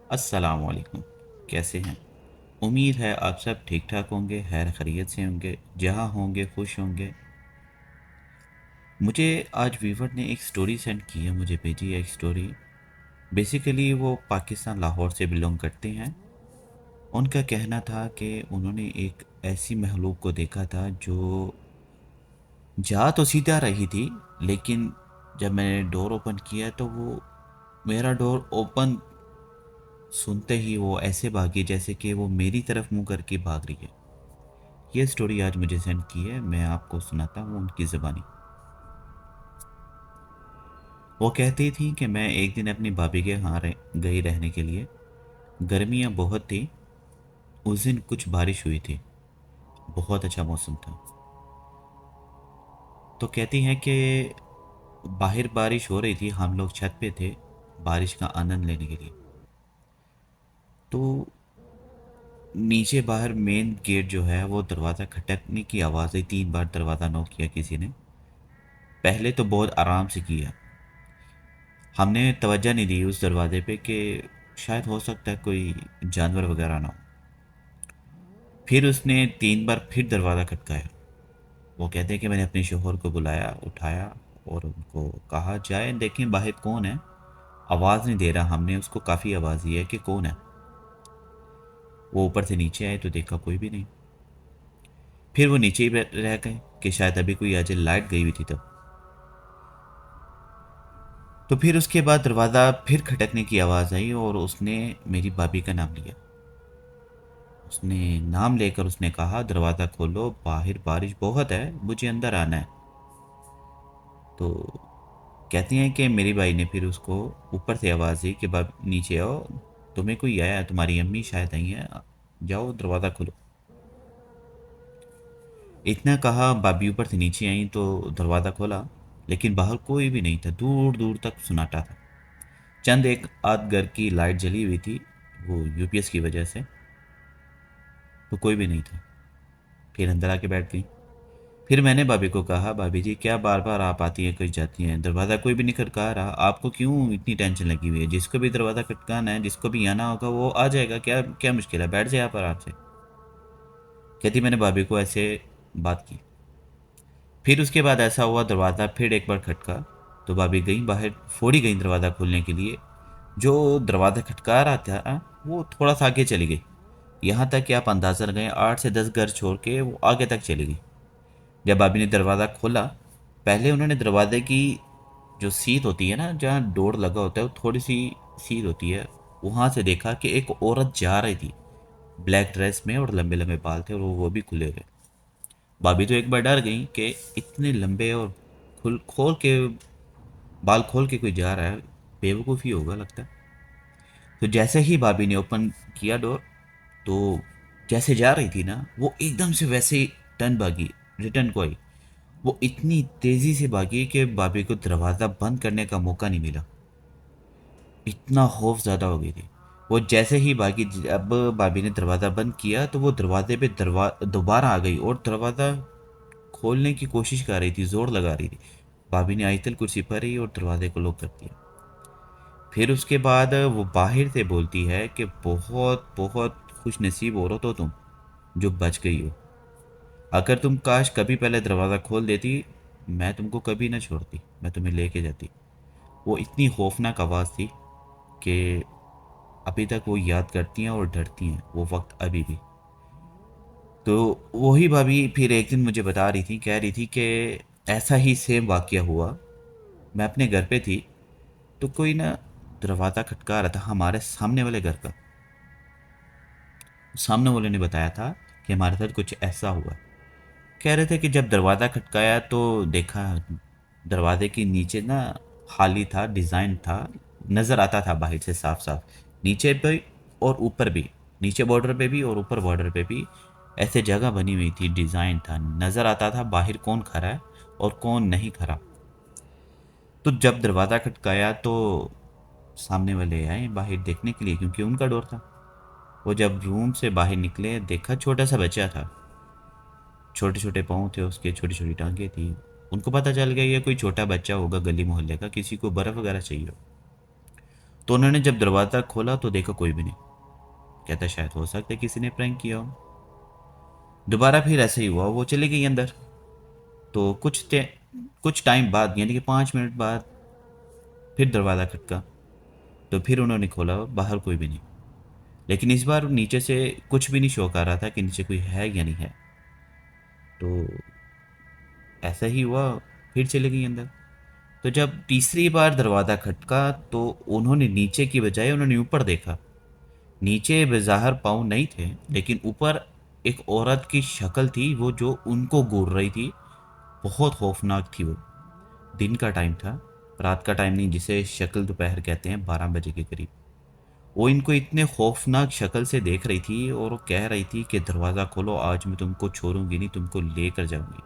अस्सलाम वालेकुम। कैसे हैं? उम्मीद है आप सब ठीक ठाक होंगे, खैर खैरियत से होंगे, जहाँ होंगे खुश होंगे। मुझे आज वीवर ने एक स्टोरी सेंड की है, मुझे भेजी है एक स्टोरी। बेसिकली वो पाकिस्तान लाहौर से बिलोंग करते हैं। उनका कहना था कि उन्होंने एक ऐसी महलूक को देखा था जो जा तो सीधा रही थी, लेकिन जब मैंने डोर ओपन किया तो वो मेरा डोर ओपन सुनते ही वो ऐसे भागी जैसे कि वो मेरी तरफ मुंह करके भाग रही है। ये स्टोरी आज मुझे सेंड की है, मैं आपको सुनाता हूँ उनकी ज़बानी। वो कहती थी कि मैं एक दिन अपनी भाभी के यहाँ गई रहने के लिए। गर्मियाँ बहुत थी। उस दिन कुछ बारिश हुई थी, बहुत अच्छा मौसम था। तो कहती हैं कि बाहर बारिश हो रही थी, हम लोग छत पे थे बारिश का आनंद लेने के लिए। तो नीचे बाहर मेन गेट जो है वो दरवाज़ा खटकने की आवाज़ आई, 3 बार दरवाज़ा नॉक किया किसी ने। पहले तो बहुत आराम से किया, हमने तवज्जो नहीं दी उस दरवाजे पे कि शायद हो सकता है कोई जानवर वगैरह ना हो। फिर उसने 3 बार फिर दरवाज़ा खटकाया। वो कहते हैं कि मैंने अपने शोहर को बुलाया, उठाया और उनको कहा जाए देखें बाहर कौन है। आवाज़ नहीं दे रहा, हमने उसको काफ़ी आवाज़ दी है कि कौन है। वो ऊपर से नीचे आए तो देखा कोई भी नहीं। फिर वो नीचे ही रह गए कि शायद अभी कोई आ जाए, लाइट गई हुई थी तब। तो फिर उसके बाद दरवाज़ा फिर खटकने की आवाज़ आई और उसने मेरी भाभी का नाम लिया। उसने नाम लेकर उसने कहा दरवाज़ा खोलो, बाहर बारिश बहुत है, मुझे अंदर आना है। तो कहती हैं कि मेरी भाई ने फिर उसको ऊपर से आवाज़ दी कि बाप नीचे आओ, तुम्हें कोई आया, तुम्हारी अम्मी शायद आई हैं, जाओ दरवाज़ा खोलो। इतना कहा, भाभी ऊपर से नीचे आई तो दरवाज़ा खोला, लेकिन बाहर कोई भी नहीं था, दूर दूर तक सन्नाटा था। चंद एक आध घर की लाइट जली हुई थी, वो यूपीएस की वजह से। तो कोई भी नहीं था। फिर अंदर आके बैठ गई। फिर मैंने भाभी को कहा, भाभी जी क्या बार बार आप आती हैं कोई जाती हैं, दरवाज़ा कोई भी नहीं खटका रहा, आपको क्यों इतनी टेंशन लगी हुई है? जिसको भी दरवाज़ा खटकाना है, जिसको भी आना होगा वो आ जाएगा, क्या क्या मुश्किल है, बैठ जाए आप आराम से। कहती मैंने भाभी को ऐसे बात की। फिर उसके बाद ऐसा हुआ, दरवाज़ा फिर एक बार खटका तो भाभी गई बाहर, फौरी गई दरवाज़ा खोलने के लिए। जो दरवाज़ा खटका रहा था वो थोड़ा सा आगे चली गई, यहाँ तक कि आप अंदाज़ा लगाएं 8 से 10 घर छोड़ के वो आगे तक चली गई। जब भाभी ने दरवाज़ा खोला, पहले उन्होंने दरवाजे की जो सीट होती है ना, जहाँ डोर लगा होता है, वो थोड़ी सी सीट होती है, वहाँ से देखा कि एक औरत जा रही थी ब्लैक ड्रेस में और लंबे लंबे बाल थे और वो भी खुले हुए। भाभी तो एक बार डर गई कि इतने लंबे और खुल खोल के बाल खोल के कोई जा रहा है, बेवकूफ़ी होगा लगता है। तो जैसे ही भाभी ने ओपन किया डोर, तो जैसे जा रही थी ना, वो एकदम से वैसे ही टर्न भागी, रिटर्न को आई। वो इतनी तेज़ी से भागी कि भाभी को दरवाज़ा बंद करने का मौका नहीं मिला, इतना खौफ ज़्यादा हो गई थी। वो जैसे ही भागी, जब भाभी ने दरवाज़ा बंद किया तो वो दरवाजे पे दोबारा आ गई और दरवाज़ा खोलने की कोशिश कर रही थी, ज़ोर लगा रही थी। भाभी ने आयतल कुर्सी पढ़ी और दरवाजे को लॉक कर दिया। फिर उसके बाद वो बाहर से बोलती है कि बहुत बहुत खुश नसीब औरत हो तुम जो बच गई हो। अगर तुम काश कभी पहले दरवाज़ा खोल देती, मैं तुमको कभी ना छोड़ती, मैं तुम्हें लेके जाती। वो इतनी खौफनाक आवाज़ थी कि अभी तक वो याद करती हैं और डरती हैं वो वक्त अभी भी। तो वही भाभी फिर एक दिन मुझे बता रही थी, कह रही थी कि ऐसा ही सेम वाक़या हुआ। मैं अपने घर पे थी तो कोई ना दरवाज़ा खटका रहा था हमारे सामने वाले घर का। सामने वाले ने बताया था कि हमारे साथ कुछ ऐसा हुआ। कह रहे थे कि जब दरवाज़ा खटकाया तो देखा दरवाजे के नीचे ना खाली था, डिज़ाइन था, नज़र आता था बाहर से साफ साफ, नीचे पे और ऊपर भी, नीचे बॉर्डर पे भी और ऊपर बॉर्डर पे भी ऐसे जगह बनी हुई थी, डिज़ाइन था, नज़र आता था बाहर कौन खड़ा है और कौन नहीं खड़ा। तो जब दरवाज़ा खटकाया तो सामने वाले आए बाहर देखने के लिए, क्योंकि उनका डोर था। वो जब रूम से बाहर निकले, देखा छोटा सा बच्चा था, छोटे छोटे पाँव थे उसके, छोटी छोटी टांगें थी। उनको पता चल गया ये कोई छोटा बच्चा होगा गली मोहल्ले का, किसी को बर्फ़ वगैरह चाहिए हो। तो उन्होंने जब दरवाज़ा खोला तो देखा कोई भी नहीं। कहता शायद हो सकता है किसी ने प्रैंक किया हो। दोबारा फिर ऐसे ही हुआ, वो चली गई अंदर। तो कुछ टाइम बाद, यानी कि 5 मिनट बाद फिर दरवाज़ा खटका। तो फिर उन्होंने खोला, बाहर कोई भी नहीं। लेकिन इस बार नीचे से कुछ भी नहीं शौक आ रहा था कि नीचे कोई है या नहीं है। तो ऐसा ही हुआ, फिर चले गई अंदर। तो जब तीसरी बार दरवाज़ा खटका तो उन्होंने नीचे की बजाय उन्होंने ऊपर देखा। नीचे बेज़ाहिर पाँव नहीं थे, लेकिन ऊपर एक औरत की शक्ल थी, वो जो उनको घूर रही थी। बहुत खौफनाक थी वो। दिन का टाइम था, रात का टाइम नहीं, जिसे शक्ल दोपहर कहते हैं, 12 बजे के करीब। वो इनको इतने खौफनाक शक्ल से देख रही थी और वो कह रही थी कि दरवाज़ा खोलो, आज मैं तुमको छोड़ूंगी नहीं, तुमको लेकर जाऊंगी।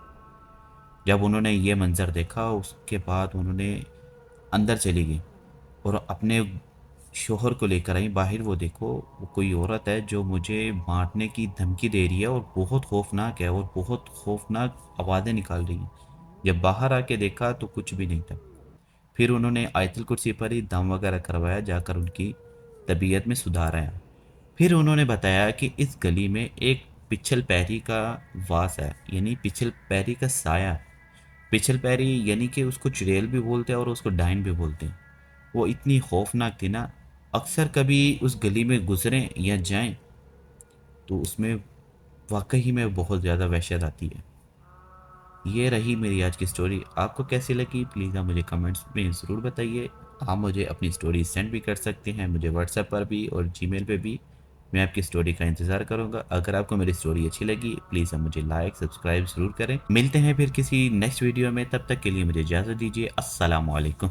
जब उन्होंने ये मंज़र देखा उसके बाद उन्होंने अंदर चली गई और अपने शोहर को लेकर आई बाहर। वो देखो, वो कोई औरत है जो मुझे मारने की धमकी दे रही है और बहुत खौफनाक है और बहुत खौफनाक आवाज़ें निकाल रही हैं। जब बाहर आके देखा तो कुछ भी नहीं था। फिर उन्होंने आयतल कुर्सी पर ही दम वगैरह करवाया, जाकर उनकी तबीयत में सुधार आया। फिर उन्होंने बताया कि इस गली में एक पिछल पैरी का वास है, यानी पिछल पैरी का साया। पिछल पैरी यानी कि उसको चुड़ैल भी बोलते हैं और उसको डाइन भी बोलते हैं। वो इतनी खौफनाक थी ना, अक्सर कभी उस गली में गुजरें या जाएं तो उसमें वाकई में बहुत ज़्यादा वहशत आती है। ये रही मेरी आज की स्टोरी। आपको कैसी लगी प्लीज़ आप मुझे कमेंट्स में ज़रूर बताइए। आप मुझे अपनी स्टोरी सेंड भी कर सकते हैं, मुझे व्हाट्सएप पर भी और जीमेल पे भी। मैं आपकी स्टोरी का इंतज़ार करूँगा। अगर आपको मेरी स्टोरी अच्छी लगी प्लीज़ आप मुझे लाइक सब्सक्राइब ज़रूर करें। मिलते हैं फिर किसी नेक्स्ट वीडियो में, तब तक के लिए मुझे इजाज़त दीजिए। अस्सलाम वालेकुम।